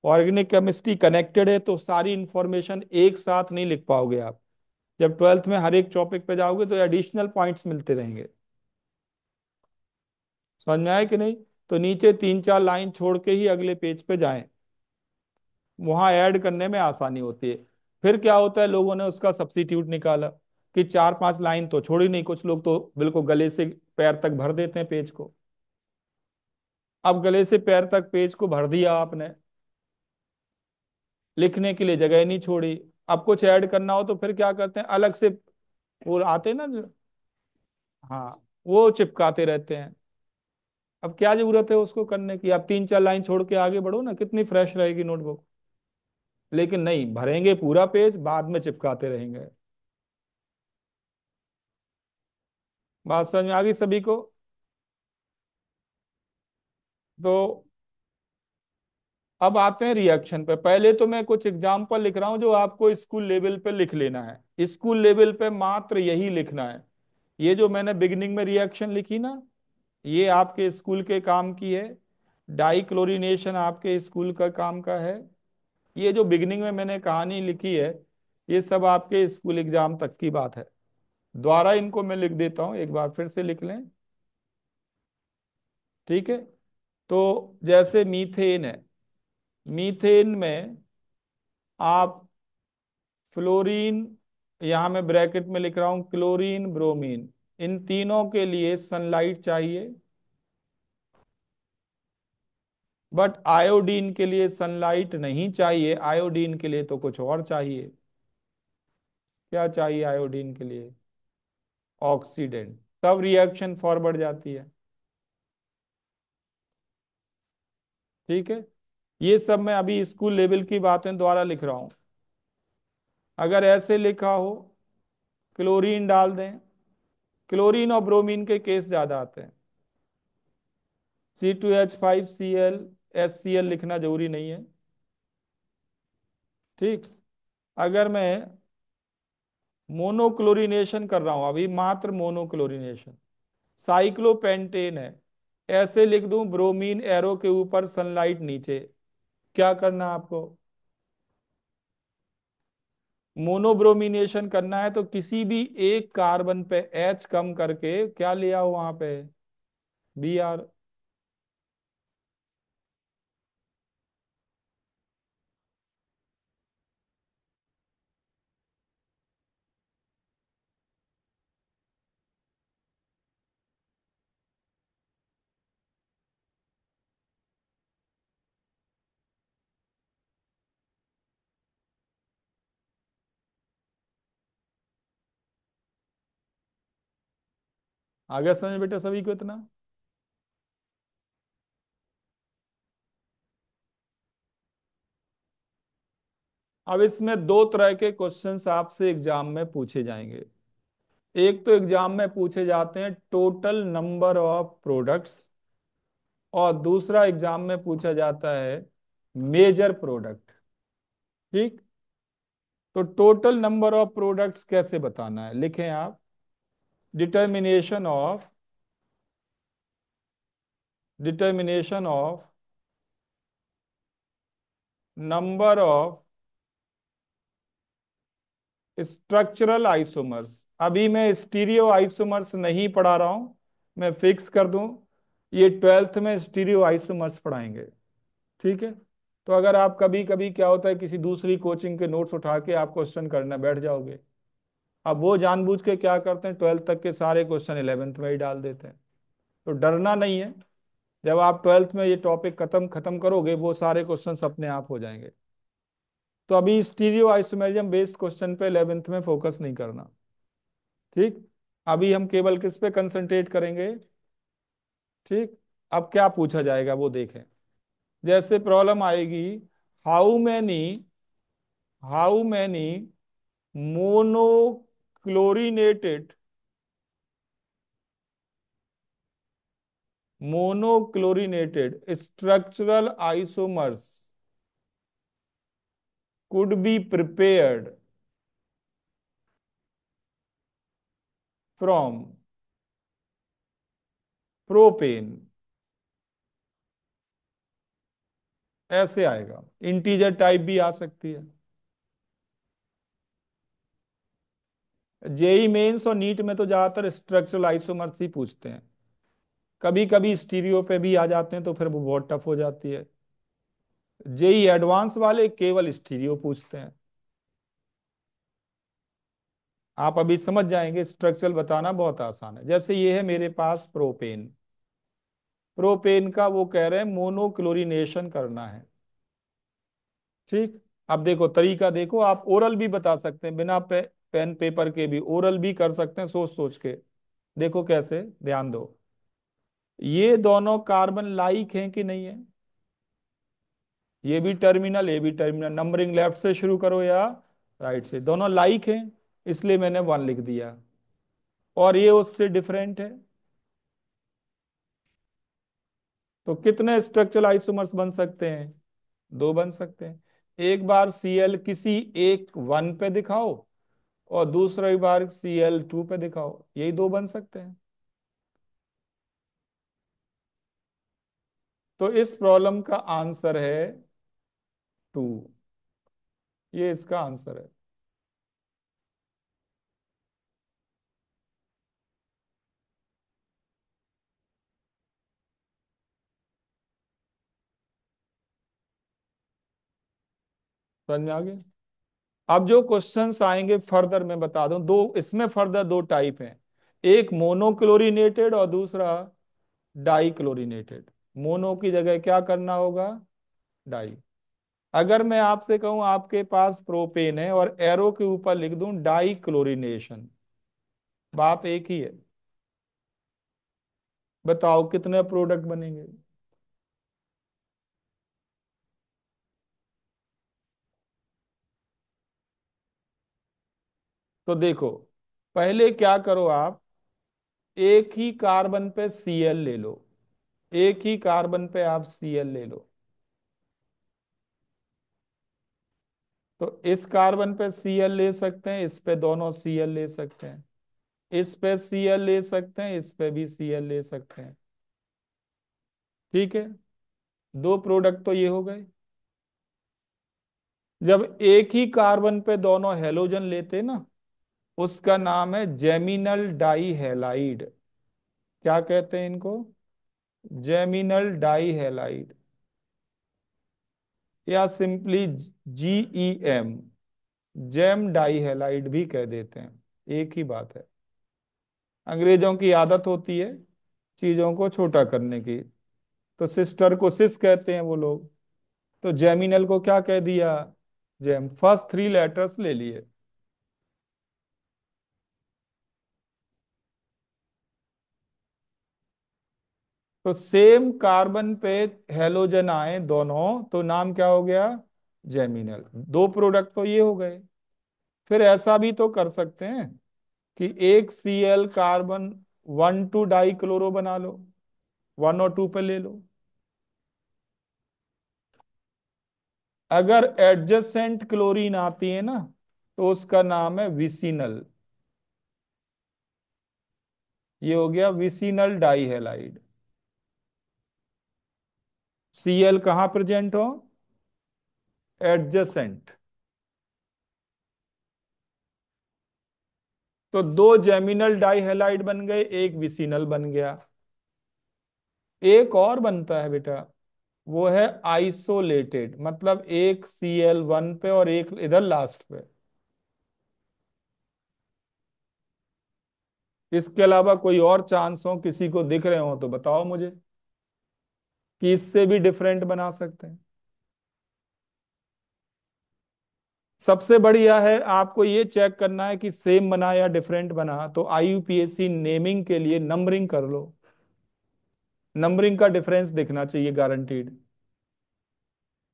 ऑर्गेनिक केमिस्ट्री कनेक्टेड है, तो सारी इंफॉर्मेशन एक साथ नहीं लिख पाओगे आप। जब ट्वेल्थ में हर एक टॉपिक पे जाओगे तो एडिशनल पॉइंट्स मिलते रहेंगे। समझ में आया कि नहीं? तो नीचे 3-4 लाइन छोड़ के ही अगले पेज पे जाएं, वहां ऐड करने में आसानी होती है। फिर क्या होता है, लोगों ने उसका सब्स्टिट्यूट निकाला कि 4-5 लाइन तो छोड़ी नहीं, कुछ लोग तो बिल्कुल गले से पैर तक भर देते हैं पेज को। अब गले से पैर तक पेज को भर दिया आपने, लिखने के लिए जगह नहीं छोड़ी। अब कुछ ऐड करना हो तो फिर क्या करते हैं, अलग से वो आते हैं ना जो, हाँ, वो चिपकाते रहते हैं। अब क्या जरूरत है उसको करने की? आप 3-4 लाइन छोड़ के आगे बढ़ो ना, कितनी फ्रेश रहेगी नोटबुक। लेकिन नहीं, भरेंगे पूरा पेज, बाद में चिपकाते रहेंगे। बात समझ में आ गई सभी को? तो अब आते हैं रिएक्शन पे। पहले तो मैं कुछ एग्जांपल लिख रहा हूं जो आपको स्कूल लेवल पे लिख लेना है, स्कूल लेवल पे मात्र यही लिखना है। ये जो मैंने बिगिनिंग में रिएक्शन लिखी ना, ये आपके स्कूल के काम की है। डाइक्लोरिनेशन आपके स्कूल का काम का है। ये जो बिगिनिंग में मैंने कहानी लिखी है, ये सब आपके स्कूल एग्जाम तक की बात है। दोबारा इनको मैं लिख देता हूँ, एक बार फिर से लिख लें। ठीक है। तो जैसे मीथेन है, मीथेन में आप फ्लोरीन, यहां मैं ब्रैकेट में लिख रहा हूं क्लोरीन ब्रोमीन, इन तीनों के लिए सनलाइट चाहिए। बट आयोडीन के लिए सनलाइट नहीं चाहिए, आयोडीन के लिए तो कुछ और चाहिए। क्या चाहिए आयोडीन के लिए? ऑक्सीडेंट। तब रिएक्शन फॉरवर्ड जाती है। ठीक है। ये सब मैं अभी स्कूल लेवल की बातें दोबारा लिख रहा हूं। अगर ऐसे लिखा हो, क्लोरीन डाल दें। क्लोरीन और ब्रोमीन के केस ज्यादा आते हैं। C2H5Cl, HCl लिखना जरूरी नहीं है। ठीक। अगर मैं मोनोक्लोरिनेशन कर रहा हूं, अभी मात्र मोनोक्लोरिनेशन, साइक्लोपेंटेन है, ऐसे लिख दूं ब्रोमीन एरो के ऊपर सनलाइट नीचे, क्या करना आपको? मोनोब्रोमिनेशन करना है तो किसी भी एक कार्बन पे H कम करके क्या ले आओ वहां पे, Br। आ गया समझ बेटा सभी को इतना? अब इसमें दो तरह के क्वेश्चंस आपसे एग्जाम में पूछे जाएंगे। एक तो एग्जाम में पूछे जाते हैं टोटल नंबर ऑफ प्रोडक्ट्स, और दूसरा एग्जाम में पूछा जाता है मेजर प्रोडक्ट। ठीक। तो टोटल नंबर ऑफ प्रोडक्ट्स कैसे बताना है, लिखें आप। Determination of number of structural isomers. अभी मैं स्टीरियो आइसोमर्स नहीं पढ़ा रहा हूं, मैं फिक्स कर दूं, ये ट्वेल्थ में स्टीरियो आइसोमर्स पढ़ाएंगे। ठीक है। तो अगर आप कभी कभी क्या होता है किसी दूसरी कोचिंग के नोट्स उठा के आप क्वेश्चन करने बैठ जाओगे, अब वो जानबूझ के क्या करते हैं, ट्वेल्थ तक के सारे क्वेश्चन इलेवेंथ में ही डाल देते हैं। तो डरना नहीं है, जब आप ट्वेल्थ में ये टॉपिक खत्म खत्म करोगे वो सारे क्वेश्चंस अपने आप हो जाएंगे। तो अभी स्टीरियो आइसोमेरिज्म बेस्ड क्वेश्चन पे इलेवेंथ में फोकस नहीं करना। ठीक। अभी हम केवल किस पे कंसंट्रेट करेंगे। ठीक। अब क्या पूछा जाएगा वो देखें। जैसे प्रॉब्लम आएगी, how many how many monochlorinated monochlorinated structural isomers could be prepared from propane. ऐसे आएगा, इंटीजर टाइप भी आ सकती है। जेई मेंस और नीट में तो ज्यादातर स्ट्रक्चरल आइसोमर्स ही पूछते हैं, कभी कभी स्टीरियो पे भी आ जाते हैं तो फिर वो बहुत टफ हो जाती है। जेई एडवांस वाले केवल स्टीरियो पूछते हैं। आप अभी समझ जाएंगे, स्ट्रक्चरल बताना बहुत आसान है। जैसे ये है मेरे पास प्रोपेन, प्रोपेन का वो कह रहे हैं मोनोक्लोरिनेशन करना है। ठीक। अब देखो तरीका देखो, आप ओरल भी बता सकते हैं बिना पेन पेपर के भी ओरल भी कर सकते हैं सोच सोच के। देखो कैसे, ध्यान दो। ये दोनों कार्बन लाइक हैं कि नहीं है, ये भी टर्मिनल ये भी टर्मिनल, नंबरिंग लेफ्ट से शुरू करो या राइट से, दोनों लाइक हैं इसलिए मैंने वन लिख दिया। और ये उससे डिफरेंट है, तो कितने स्ट्रक्चरल आइसोमर्स बन सकते हैं, दो बन सकते हैं। एक बार Cl किसी एक वन पे दिखाओ और दूसरी बार Cl2 पे दिखाओ, यही दो बन सकते हैं। तो इस प्रॉब्लम का आंसर है 2, ये इसका आंसर है। समझ में आ गया। अब जो क्वेश्चंस आएंगे फर्दर मैं बता दूं, दो इसमें फर्दर दो टाइप हैं, एक मोनोक्लोरिनेटेड और दूसरा डाई क्लोरिनेटेड। मोनो की जगह क्या करना होगा, डाई। अगर मैं आपसे कहूं आपके पास प्रोपेन है और एरो के ऊपर लिख दूं डाई क्लोरिनेशन, बात एक ही है। बताओ कितने प्रोडक्ट बनेंगे। तो देखो, पहले क्या करो आप, एक ही कार्बन पे Cl ले लो, एक ही कार्बन पे आप Cl ले लो। तो इस कार्बन पे Cl ले सकते हैं, इस पे दोनों Cl ले सकते हैं, इस पे Cl ले सकते हैं, इस पे भी Cl ले सकते हैं। ठीक है, दो प्रोडक्ट तो ये हो गए। जब एक ही कार्बन पे दोनों हेलोजन लेते ना, उसका नाम है जेमिनल डाई हैलाइड। क्या कहते हैं इनको, जेमिनल डाई हैलाइड, या simply GEM, gem dihalide भी कह देते हैं, एक ही बात है। अंग्रेजों की आदत होती है चीजों को छोटा करने की, तो सिस्टर को सिस कहते हैं वो लोग, तो जेमिनल को क्या कह दिया, जेम, फर्स्ट थ्री लेटर्स ले लिए। तो सेम कार्बन पे हेलोजन आए दोनों, तो नाम क्या हो गया, जेमिनल। दो प्रोडक्ट तो ये हो गए। फिर ऐसा भी तो कर सकते हैं कि एक Cl कार्बन 1 2 डाई क्लोरो बना लो, 1 और 2 पे ले लो। अगर एडजेसेंट क्लोरीन आती है ना, तो उसका नाम है विसिनल। ये हो गया विसिनल डाइहेलाइड। Cl कहाँ प्रेजेंट हो? एडजेसेंट। तो दो जेमिनल डाइहेलाइड बन गए, एक विसिनल बन गया। एक और बनता है बेटा, वो है आइसोलेटेड, मतलब एक Cl1 पे और एक इधर लास्ट पे। इसके अलावा कोई और चांस हो, किसी को दिख रहे हो तो बताओ मुझे कि इससे भी डिफरेंट बना सकते हैं। सबसे बढ़िया है आपको ये चेक करना है कि सेम बना या डिफरेंट बना, तो IUPAC नेमिंग के लिए नंबरिंग कर लो। नंबरिंग का डिफरेंस दिखना चाहिए गारंटीड,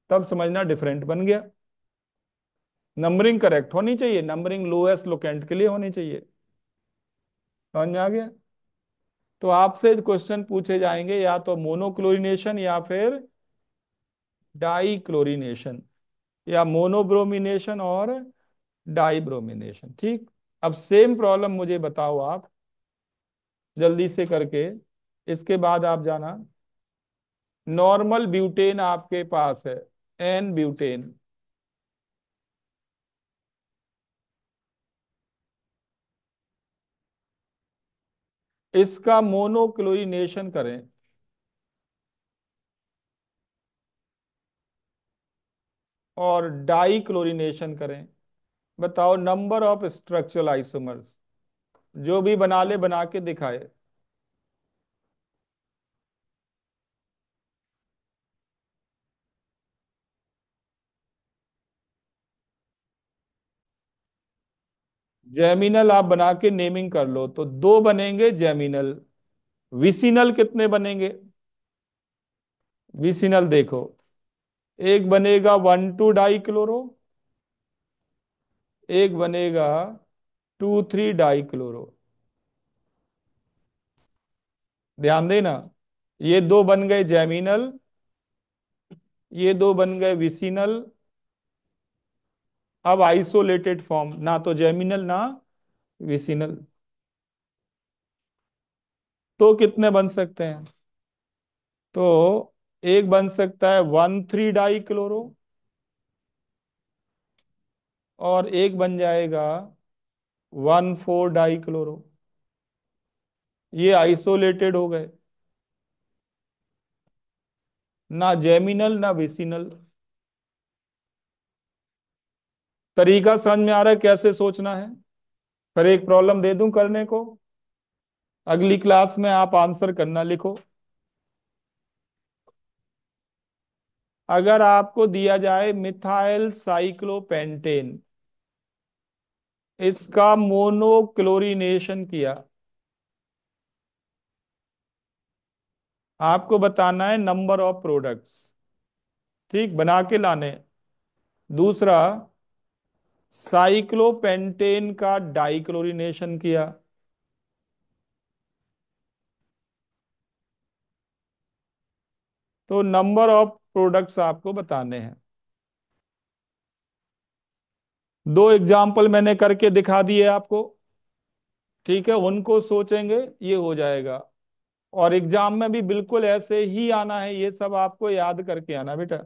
तब समझना डिफरेंट बन गया। नंबरिंग करेक्ट होनी चाहिए, नंबरिंग लोएस्ट लोकेंट के लिए होनी चाहिए। समझ में आ गया? तो आपसे क्वेश्चन पूछे जाएंगे या तो मोनोक्लोरिनेशन या फिर डाई क्लोरिनेशन, या मोनोब्रोमिनेशन और डाई ब्रोमिनेशन। ठीक। अब सेम प्रॉब्लम मुझे बताओ आप जल्दी से करके, इसके बाद आप जाना। नॉर्मल ब्यूटेन आपके पास है, एन ब्यूटेन। इसका मोनोक्लोरिनेशन करें और डाई क्लोरिनेशन करें। बताओ नंबर ऑफ स्ट्रक्चरल आइसोमर्स। जो भी बना ले बना के दिखाए। जेमिनल आप बना के नेमिंग कर लो, तो दो बनेंगे जेमिनल। विसिनल कितने बनेंगे? विसिनल देखो, एक बनेगा 1 2 डाई क्लोरो, एक बनेगा 2 3 डाई क्लोरो। ध्यान देना, ये दो बन गए जेमिनल, ये दो बन गए विसिनल। अब आइसोलेटेड फॉर्म, ना तो जेमिनल ना विसिनल। तो कितने बन सकते हैं? तो एक बन सकता है 1 3 डाई क्लोरो, और एक बन जाएगा 1 4 डाई क्लोरो। ये आइसोलेटेड हो गए, ना जेमिनल ना विसिनल। तरीका समझ में आ रहा है कैसे सोचना है? फिर एक प्रॉब्लम दे दूं करने को, अगली क्लास में आप आंसर करना, लिखो। अगर आपको दिया जाए मिथाइल साइक्लोपेंटेन, इसका मोनोक्लोरिनेशन किया, आपको बताना है नंबर ऑफ प्रोडक्ट्स। ठीक, बना के लाने। दूसरा, साइक्लोपेंटेन का डाइक्लोरिनेशन किया, तो नंबर ऑफ प्रोडक्ट्स आपको बताने हैं। दो एग्जाम्पल मैंने करके दिखा दिए आपको। ठीक है, उनको सोचेंगे, ये हो जाएगा। और एग्जाम में भी बिल्कुल ऐसे ही आना है, ये सब आपको याद करके आना बेटा।